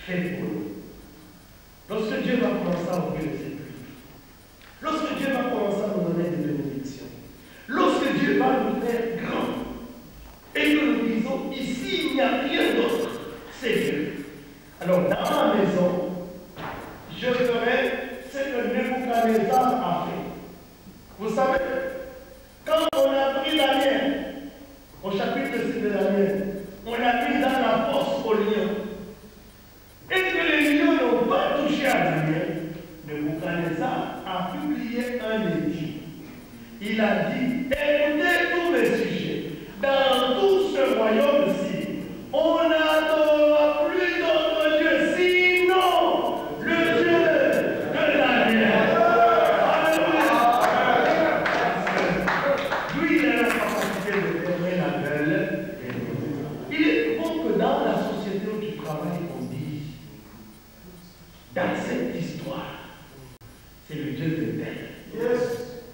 A: fait pour nous. Lorsque Dieu va commencer à ouvrir les écrits. Lorsque Dieu va commencer à nous donner des bénédictions. Lorsque Dieu va nous faire grand. Et que nous disons, ici, il n'y a rien d'autre. C'est Dieu. Alors, dans ma maison, je ferai ce que Nebuchadnezzar a fait. Vous savez, quand on a pris Daniel, au chapitre 6 de Daniel, on l'a mis dans la fosse aux lions. Et que les lions n'ont pas touché à Daniel, Nebuchadnezzar a publié un édit. Il a dit, écoutez tous mes sujets, dans tout ce royaume-ci, on n'adore plus d'autre Dieu, sinon le Dieu de Daniel. Lui, il a la capacité de fermer la gueule. Il est bon que dans la société où tu travailles, on dise, dans cette histoire, c'est le Dieu de Bethel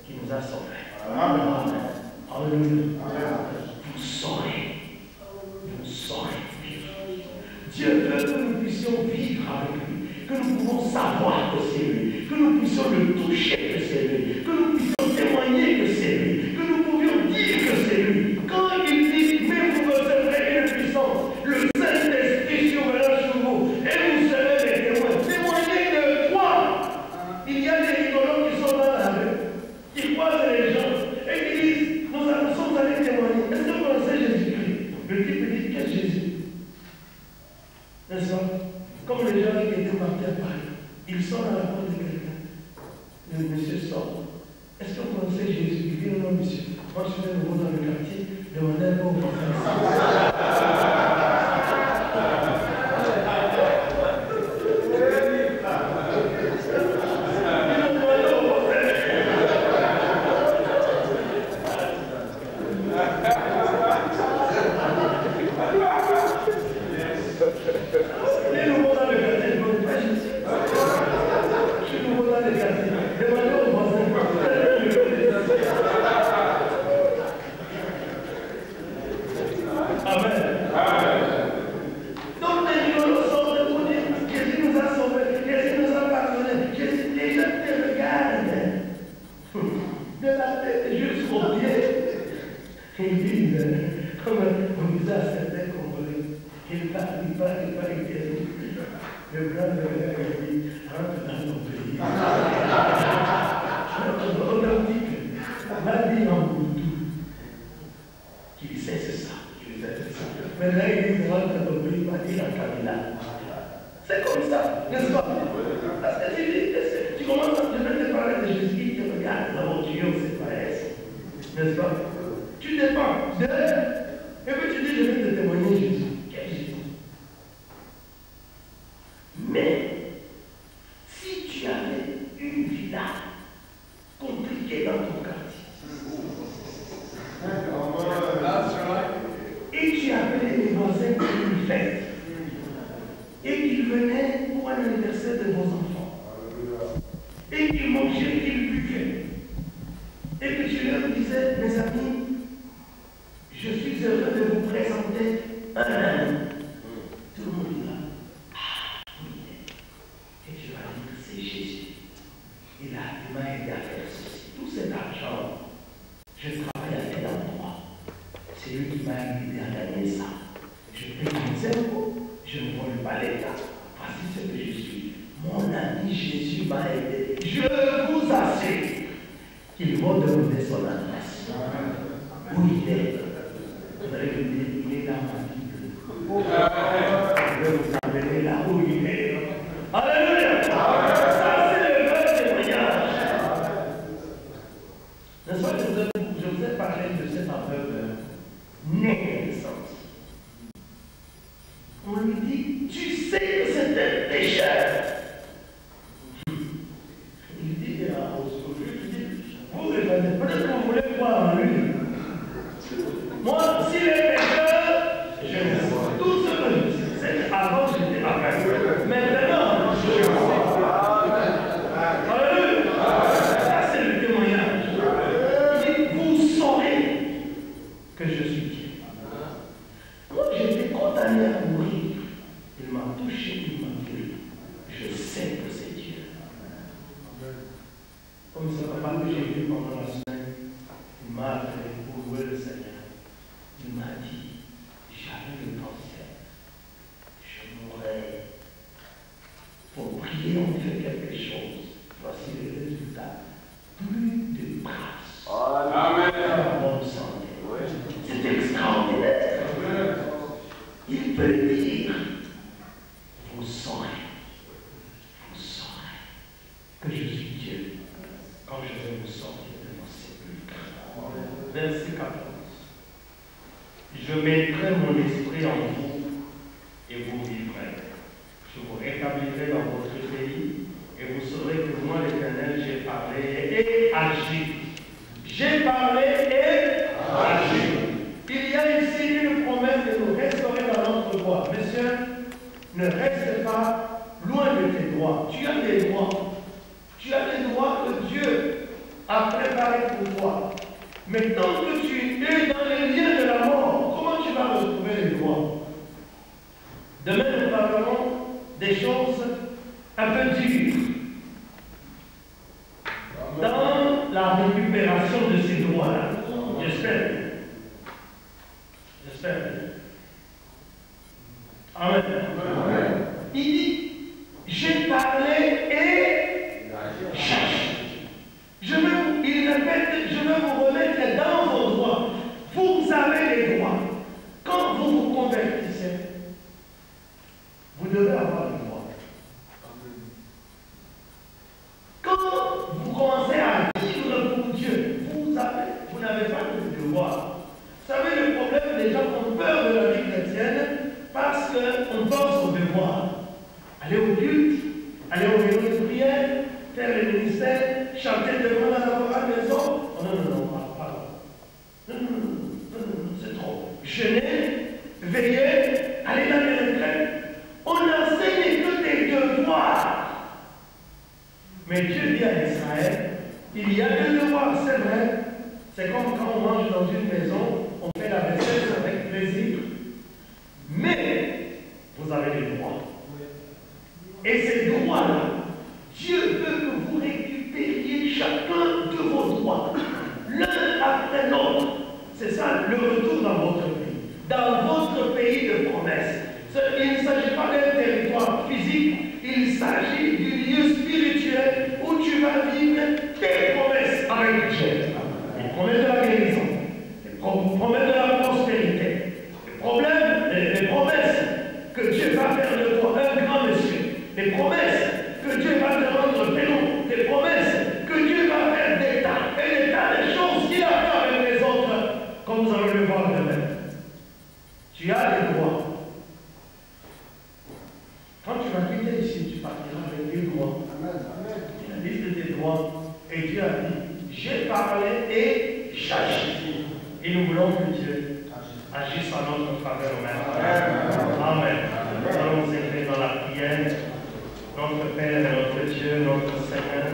A: qui nous a sauvés. Amen. Alléluia. Vous saurez vivre. Dieu veut que nous puissions vivre avec lui, que nous pouvons savoir que c'est lui, que nous puissions le toucher que c'est lui, que nous puissions témoigner que c'est lui, que nous pouvions dire que c'est lui. Quand il dit, mais vous recevrez une puissance, le Saint-Esprit survenant sur vous, et vous serez les témoins. Témoignez de quoi? Il y a des rigolos qui sont dans la rue, qui croisent les gens, et qui disent, nous sommes allés témoigner. Est-ce que vous connaissez Jésus-Christ? Le type dit, quel Jésus? N'est-ce pas? Comme les gens qui étaient marqués à Paris, ils sont à la porte de quelqu'un. Le monsieur sort. Est-ce que vous connaissez Jésus? Il dit, non, monsieur. Moi, je suis nouveau dans le quartier, demandez un peu au C'est comme ça, n'est-ce pas? Parce que tu commences à te parler de Jésus, il te regarde, la voiture, c'est pas ça. N'est-ce pas? Tu dépends de... Et puis tu dis, je vais te témoigner Jésus. Quel Jésus? Mais, si tu avais une villa compliquée dans ton quartier, et tu appelais les voisins pour une fête, et qu'ils venaient pour un anniversaire de vos enfants, et qu'ils mangeaient, qu'ils buvaient, et que tu leur disais, mes amis, je suis heureux de vous présenter un ami. Tout le monde dit là, ah, oui. Et tu vas dire, c'est Jésus. Il m'a aidé à faire ceci. Tout cet argent, je travaille à tel endroit. C'est lui qui m'a aidé à gagner ça. Je paye mes impôts, je ne vole pas l'État. Voici ce que je suis. Mon ami Jésus m'a aidé. Je vous assure qu'il va demander son adresse. Où il est? Vous allez me dire, il est dans ma Bible. comme ce papa que j'ai vu pendant la semaine, il m'a appelé pour louer le Seigneur. Il m'a dit, j'avais le cancer, je mourrais. Pour prier, on fait quelque chose. Voici le résultat. Plus de traces.
C: Amen.
A: Bonne santé. C'est extraordinaire. Il peut dire, vous saurez que je suis Dieu quand je vais vous sortir de mon sépulcre. Verset 14. Je mettrai mon esprit en vous et vous vivrez. Je vous rétablirai dans votre pays et vous saurez que moi, l'Éternel, j'ai parlé et agi. J'ai parlé et agi. Il y a ici une promesse de nous restaurer dans notre droit. Monsieur, ne reste pas loin de tes droits. Tu as des droits. Tu as des droits que Dieu a préparés pour toi. Mais tant que tu es dans les liens de la mort, comment tu vas retrouver les droits? Demain, nous parlerons des choses un peu dures dans la récupération de ces droits-là. J'espère. J'espère. Amen. Amen. Il dit, j'ai parlé et cherché. Il répète, je veux vous remettre dans vos droits. Vous avez les droits. Quand vous vous convertissez, vous devez avoir les droits. Quand vous commencez à vivre pour Dieu, vous n'avez pas de devoir. Vous savez, le problème, les gens ont peur de la vie chrétienne parce qu'on pense au devoir. Aller au culte, aller au réunion de prière, faire le ministère, chanter devant la maison. Oh, non, pas. Non, c'est trop. Jeûner, veiller, aller dans les retraites. On n'enseigne que des devoirs. Mais Dieu dit à Israël, il y a des devoirs, c'est vrai. C'est comme quand on mange dans une maison, on fait la vaisselle avec plaisir. Mais vous avez des droits. Et ces droits-là, Dieu veut que vous récupériez chacun de vos droits, l'un après l'autre. C'est ça le retour dans votre pays. Dans votre pays de promesse. Il ne s'agit pas d'un territoire physique, il s'agit du lieu spirituel où tu vas vivre tes promesses avec Dieu. Les promesses de la guérison, les promesses de la prospérité, les promesses que Dieu va faire de toi un grand monsieur, les promesses que Dieu va te rendre pénon, les promesses que Dieu va faire des tas et des tas de choses qu'il a fait avec les autres, comme vous allez le voir demain. Tu as des droits. Quand tu vas quitter ici, tu partiras avec des droits. Tu as la liste des droits et Dieu a dit, j'ai parlé et j'agis. Et nous voulons que Dieu agisse en notre faveur maintenant. Amen. Nous allons nous élever dans la prière. Notre Père, notre Dieu, notre Seigneur,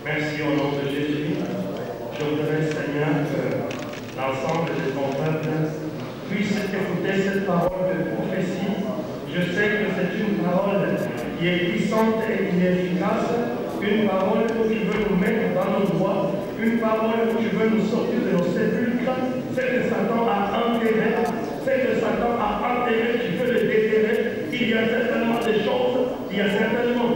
A: merci au nom de Jésus. Je voudrais, Seigneur, que l'ensemble de ton peuple puisse écouter cette parole de prophétie. Je sais que c'est une parole qui est puissante et qui est efficace, une parole où tu veux nous mettre dans nos droits, une parole où tu veux nous sortir de nos sépulcres, c'est que Satan a enterré, c'est que Satan a enterré, tu veux le déterrer. Il y a certainement des choses, il y a certainement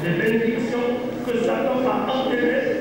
A: des bénédictions que Satan a enterrées